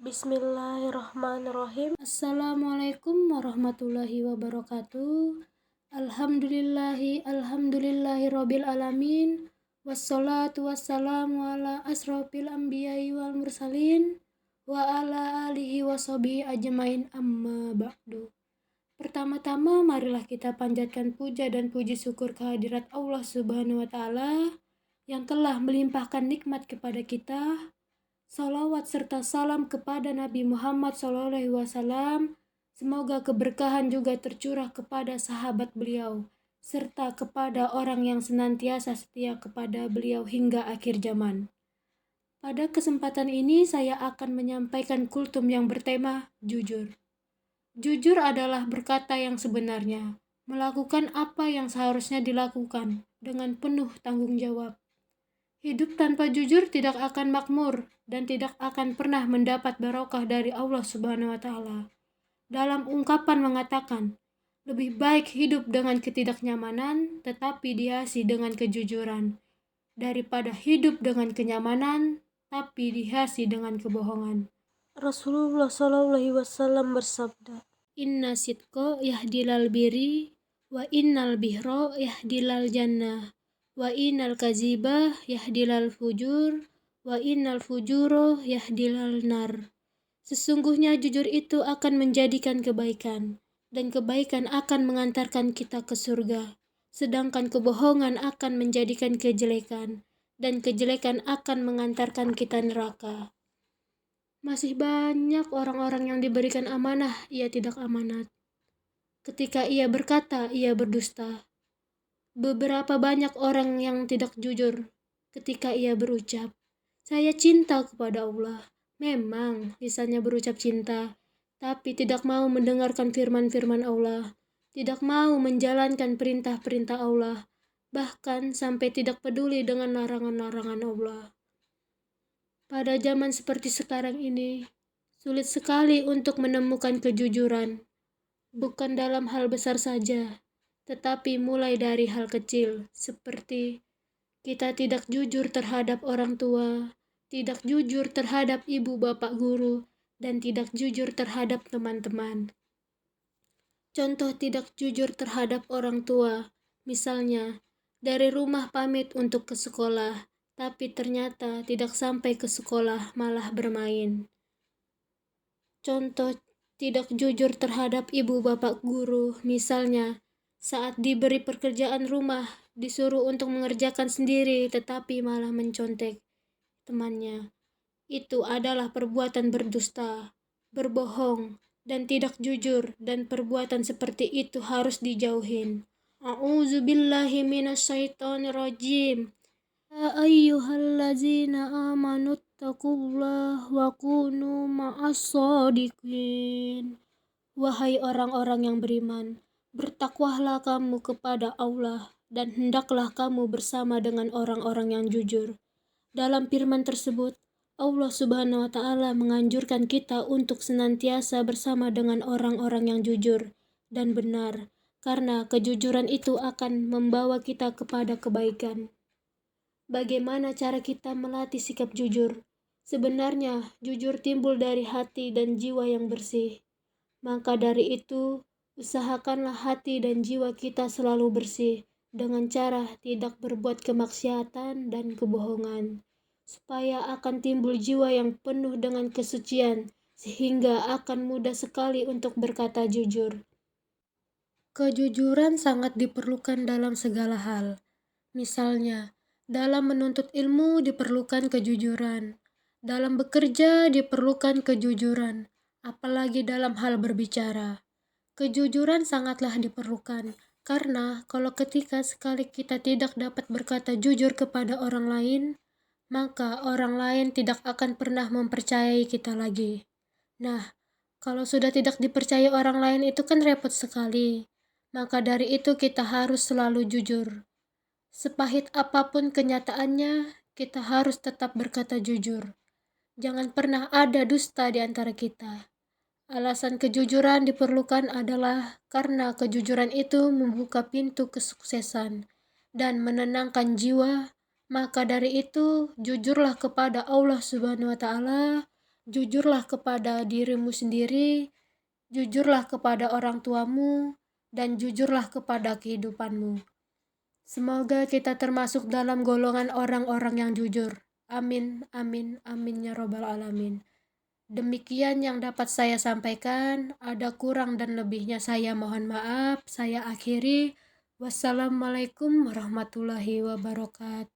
Bismillahirrahmanirrahim. Assalamualaikum warahmatullahi wabarakatuh. Alhamdulillahi rabbil alamin. Wassalatu wassalamu ala asrofil anbiya'i wal mursalin wa ala alihi washabihi ajmain, amma ba'du. Pertama-tama marilah kita panjatkan puja dan puji syukur kehadirat Allah Subhanahu wa taala yang telah melimpahkan nikmat kepada kita. Salawat serta salam kepada Nabi Muhammad SAW. Semoga keberkahan juga tercurah kepada sahabat beliau, serta kepada orang yang senantiasa setia kepada beliau hingga akhir zaman. Pada kesempatan ini saya akan menyampaikan kultum yang bertema jujur. Jujur adalah berkata yang sebenarnya, melakukan apa yang seharusnya dilakukan dengan penuh tanggung jawab. Hidup tanpa jujur tidak akan makmur dan tidak akan pernah mendapat barokah dari Allah Subhanahu wa taala. Dalam ungkapan mengatakan, lebih baik hidup dengan ketidaknyamanan tetapi dihiasi dengan kejujuran daripada hidup dengan kenyamanan tapi dihiasi dengan kebohongan. Rasulullah SAW bersabda, "Inna sidqa yahdilal biri wa innal bihra yahdilal jannah. Wa innal kaziba yahdilal fujur, wa innal fujuro yahdilal nar." Sesungguhnya jujur itu akan menjadikan kebaikan, dan kebaikan akan mengantarkan kita ke surga. Sedangkan kebohongan akan menjadikan kejelekan, dan kejelekan akan mengantarkan kita neraka. Masih banyak orang-orang yang diberikan amanah, ia tidak amanat. Ketika ia berkata, ia berdusta. Beberapa banyak orang yang tidak jujur ketika ia berucap, "Saya cinta kepada Allah." Memang lisannya berucap cinta, tapi tidak mau mendengarkan firman-firman Allah, tidak mau menjalankan perintah-perintah Allah, bahkan sampai tidak peduli dengan larangan-larangan Allah. Pada zaman seperti sekarang ini, sulit sekali untuk menemukan kejujuran, bukan dalam hal besar saja, tetapi mulai dari hal kecil, seperti kita tidak jujur terhadap orang tua, tidak jujur terhadap ibu bapak guru, dan tidak jujur terhadap teman-teman. Contoh tidak jujur terhadap orang tua, misalnya, dari rumah pamit untuk ke sekolah, tapi ternyata tidak sampai ke sekolah malah bermain. Contoh tidak jujur terhadap ibu bapak guru, misalnya saat diberi pekerjaan rumah, disuruh untuk mengerjakan sendiri tetapi malah mencontek temannya. Itu adalah perbuatan berdusta, berbohong, dan tidak jujur, dan perbuatan seperti itu harus dijauhin. A'udzubillahi minasyaitonirrajim. Ya ayyuhallazina amanu taqullaha wa kunu ma'as-shadiqin. Wahai orang-orang yang beriman, bertakwalah kamu kepada Allah dan hendaklah kamu bersama dengan orang-orang yang jujur. Dalam firman tersebut, Allah Subhanahu wa taala menganjurkan kita untuk senantiasa bersama dengan orang-orang yang jujur dan benar, karena kejujuran itu akan membawa kita kepada kebaikan. Bagaimana cara kita melatih sikap jujur? Sebenarnya, jujur timbul dari hati dan jiwa yang bersih. Maka dari itu, usahakanlah hati dan jiwa kita selalu bersih dengan cara tidak berbuat kemaksiatan dan kebohongan, supaya akan timbul jiwa yang penuh dengan kesucian, sehingga akan mudah sekali untuk berkata jujur. Kejujuran sangat diperlukan dalam segala hal. Misalnya, dalam menuntut ilmu diperlukan kejujuran, dalam bekerja diperlukan kejujuran, apalagi dalam hal berbicara. Kejujuran sangatlah diperlukan, karena kalau ketika sekali kita tidak dapat berkata jujur kepada orang lain, maka orang lain tidak akan pernah mempercayai kita lagi. Nah, kalau sudah tidak dipercaya orang lain itu kan repot sekali. Maka dari itu kita harus selalu jujur. Sepahit apapun kenyataannya, kita harus tetap berkata jujur. Jangan pernah ada dusta di antara kita. Alasan kejujuran diperlukan adalah karena kejujuran itu membuka pintu kesuksesan dan menenangkan jiwa. Maka dari itu, jujurlah kepada Allah Subhanahu wa taala Jujurlah kepada dirimu sendiri, jujurlah kepada orang tuamu, dan jujurlah kepada kehidupanmu. Semoga kita termasuk dalam golongan orang-orang yang jujur. Amin, amin, amin ya robbal alamin. Demikian yang dapat saya sampaikan. Ada kurang dan lebihnya saya mohon maaf. Saya akhiri. Wassalamualaikum warahmatullahi wabarakatuh.